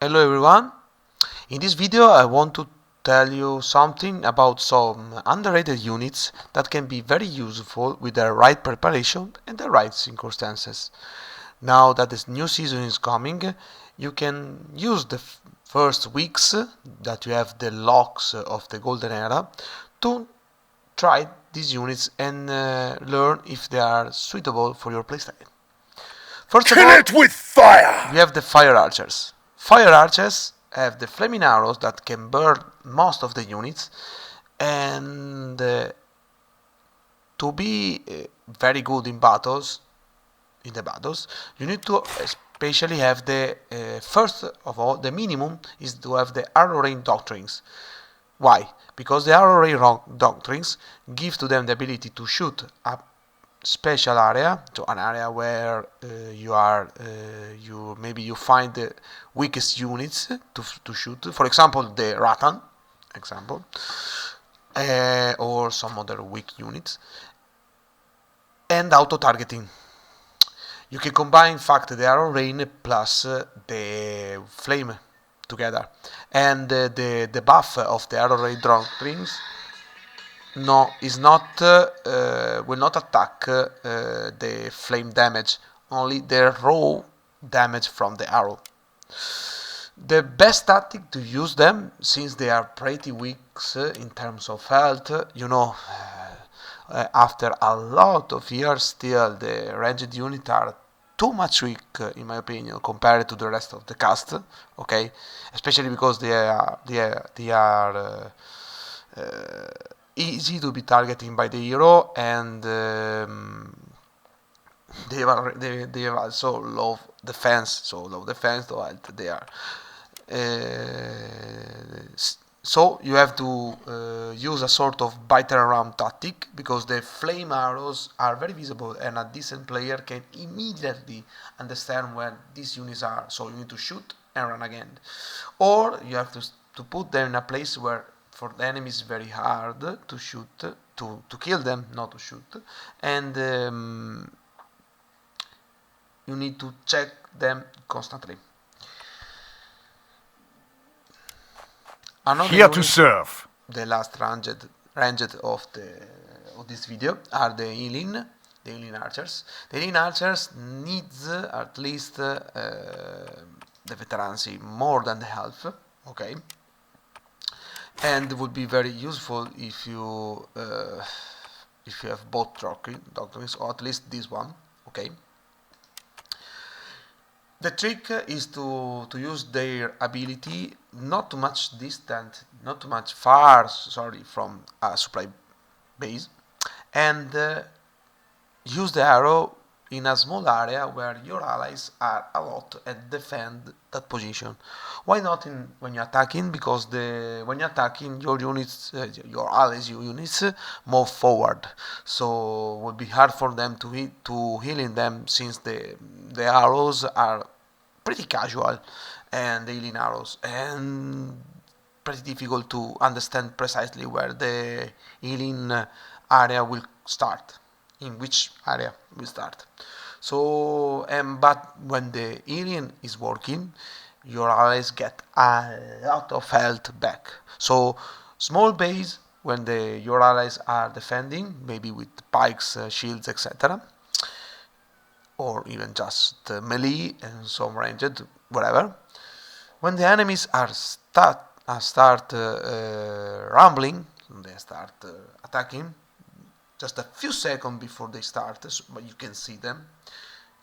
Hello everyone. In this video I want to tell you something about some underrated units that can be very useful with the right preparation and the right circumstances. Now that this new season is coming, you can use the first weeks that you have the locks of the golden era to try these units and learn if they are suitable for your playstyle. First of Kill all, it with fire! we have the fire archers. Fire archers have the flaming arrows that can burn most of the units, and to be very good in the battles, you need to especially have the first of all, the minimum is to have the arrow rain doctrines. Why? Because the arrow rain doctrines give to them the ability to shoot a special area, to an area where you find the weakest units to shoot. For example, the Rattan, or some other weak units, and auto targeting. You can combine, in fact, the arrow rain plus the flame together, and the buff of the arrow rain doctrines will not attack the flame damage, only the raw damage from the arrow. The best tactic to use them, since they are pretty weak in terms of health, after a lot of years still the ranged units are too much weak, in my opinion, compared to the rest of the cast. Okay, especially because they are easy to be targeted by the hero, and they have also low defense, low health they are. So you have to use a sort of biter around tactic, because the flame arrows are very visible and a decent player can immediately understand where these units are, so you need to shoot and run again, or you have to put them in a place where for the enemy is very hard to shoot, to kill them, not to shoot, and you need to check them constantly. Another Here to unit, serve. the last ranged of this video, are the healing archers. The healing archers needs at least the veterancy more than the health, okay, and would be very useful if you have both doctrines, or at least this one, okay. The trick is to use their ability not too much distant, not too much far, sorry, from a supply base, and use the arrow in a small area where your allies are a lot and defend that position. Why not when you're attacking? Because when you're attacking, your units, your allies' units move forward, so it would be hard for them to healing them, since the arrows are pretty casual, and the healing arrows, and pretty difficult to understand precisely where the healing area will start, in which area will start. So, but when the healing is working, your allies get a lot of health back. So small base when your allies are defending, maybe with pikes, shields, etc., or even just melee and some ranged, whatever. When the enemies are start rumbling, they start attacking, just a few seconds before they start, but you can see them.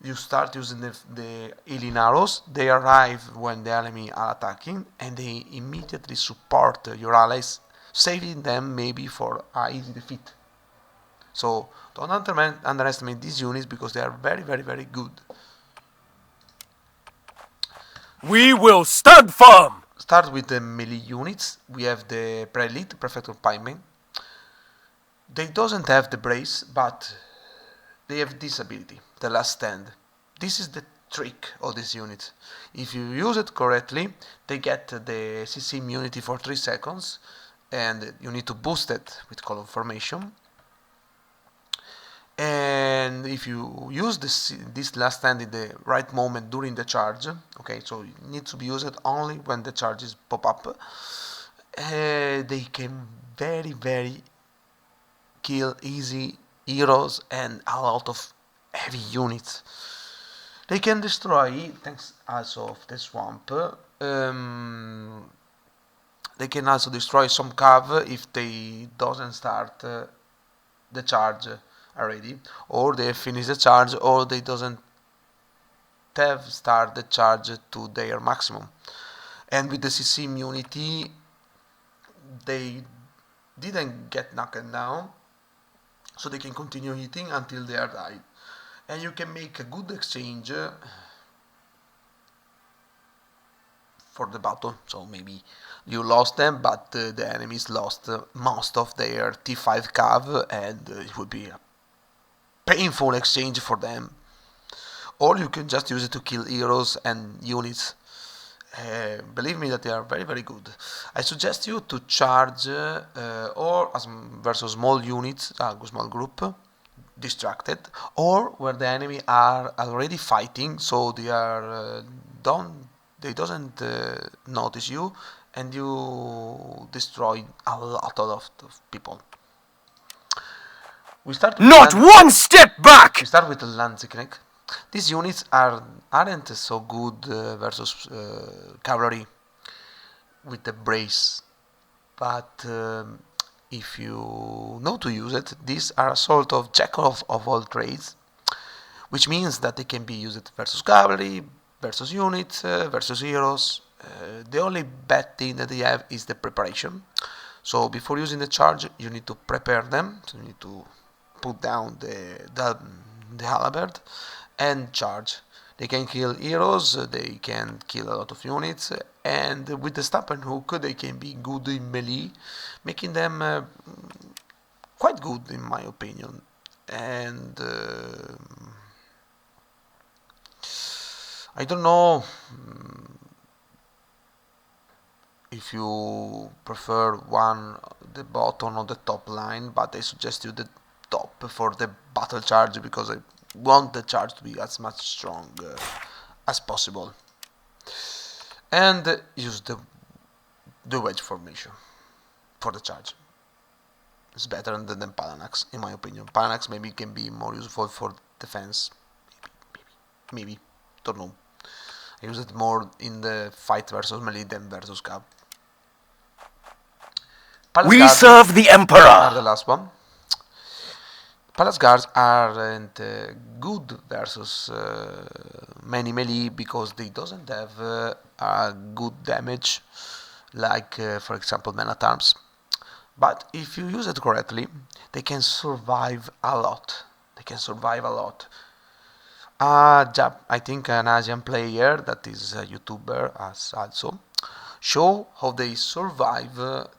You start using the healing arrows. They arrive when the enemy are attacking, and they immediately support your allies, saving them maybe for an easy defeat. So don't underestimate these units, because they are very, very, very good. We will stand firm! Start with the melee units. We have the Prelate, Prefect of Pikemen. They doesn't have the brace, but they have this ability, the last stand. This is the trick of this unit. If you use it correctly, they get the CC immunity for 3 seconds, and you need to boost it with column formation. And if you use this last stand in the right moment during the charge, okay, so it needs to be used only when the charges pop up, they can very kill easy heroes and a lot of heavy units. They can destroy, thanks also of the swamp, they can also destroy some cav if they doesn't start the charge already, or they finish the charge, or they doesn't have start the charge to their maximum. And with the CC immunity, they didn't get knocked down, so they can continue hitting until they are died. And you can make a good exchange for the battle. So maybe you lost them, but the enemies lost most of their T5 cav, and it would be a painful exchange for them. Or you can just use it to kill heroes and units. Believe me that they are very good. I suggest you to charge or as versus small units, small group, distracted, or where the enemy are already fighting, so they are they doesn't notice you, and you destroy a lot of people. We start with Not one step back! We start with the Landsknecht. These units aren't so good versus cavalry with the brace, but if you know to use it, these are a sort of jack of all trades, which means that they can be used versus cavalry, versus units, versus heroes. The only bad thing that they have is the preparation. So before using the charge, you need to prepare them. So you need to put down the halberd and charge. They can kill heroes, they can kill a lot of units, and with the stab and hook they can be good in melee, making them quite good in my opinion. And I don't know if you prefer the bottom or the top line, but I suggest you the top for the battle charge, because I want the charge to be as much strong as possible. And use the wedge formation for the charge. It's better than Palanax, in my opinion. Palanax maybe can be more useful for defense. Maybe. Don't know. I use it more in the fight versus melee than versus cav. We serve the Emperor! Are the last one. Palace guards aren't good versus many melee, because they doesn't have a good damage like for example men at arms. But if you use it correctly, they can survive a lot. I think an Asian player that is a YouTuber as also show how they survive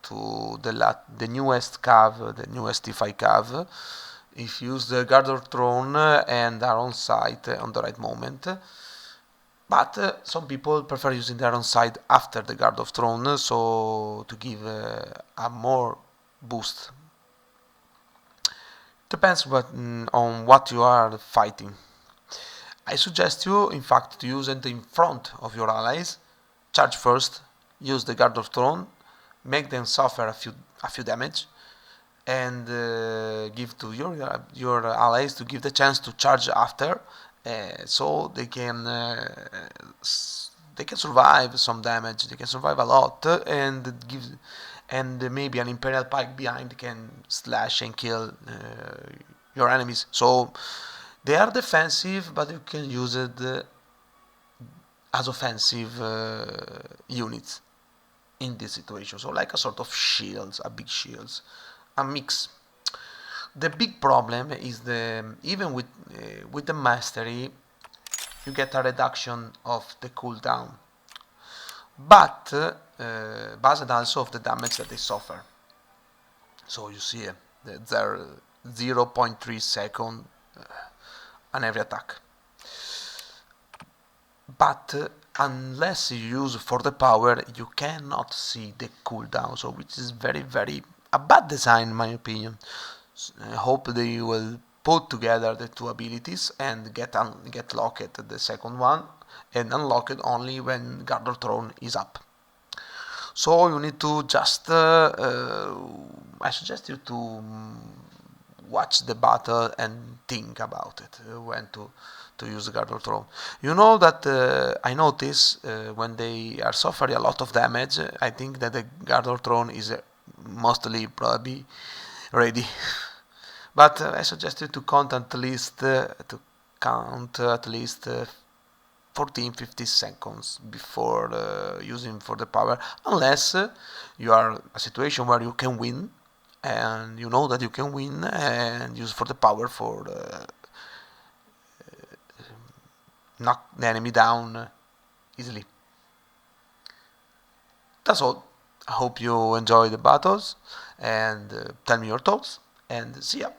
to the newest cav, the newest T5 cav. If you use the guard of throne and are on site on the right moment, but some people prefer using their on site after the guard of throne, so to give a more boost. Depends on what you are fighting. I suggest you, in fact, to use it in front of your allies. Charge first, use the guard of throne, make them suffer a few damage, and give to your allies to give the chance to charge after, so they can survive some damage. They can survive a lot, and maybe an Imperial Pike behind can slash and kill your enemies. So they are defensive, but you can use it as offensive units in this situation. So like a sort of shields, a big shields. A mix. The big problem is even with the mastery, you get a reduction of the cooldown, but based also of the damage that they suffer. So you see they're 0.3 second on every attack. But unless you use for the power, you cannot see the cooldown. So which is very a bad design in my opinion. I hope they will put together the two abilities and get locked the second one, and unlock it only when Garden Throne is up. So you need to just I suggest you to watch the battle and think about it when to use the Garden Throne. You know that I notice when they are suffering a lot of damage, I think that the Garden Throne is mostly probably ready. But I suggest you to count at least 14-15 seconds before using for the power, unless you are a situation where you can win and you know that you can win and use for the power for knock the enemy down easily. That's all. I hope you enjoy the battles and tell me your thoughts and see ya.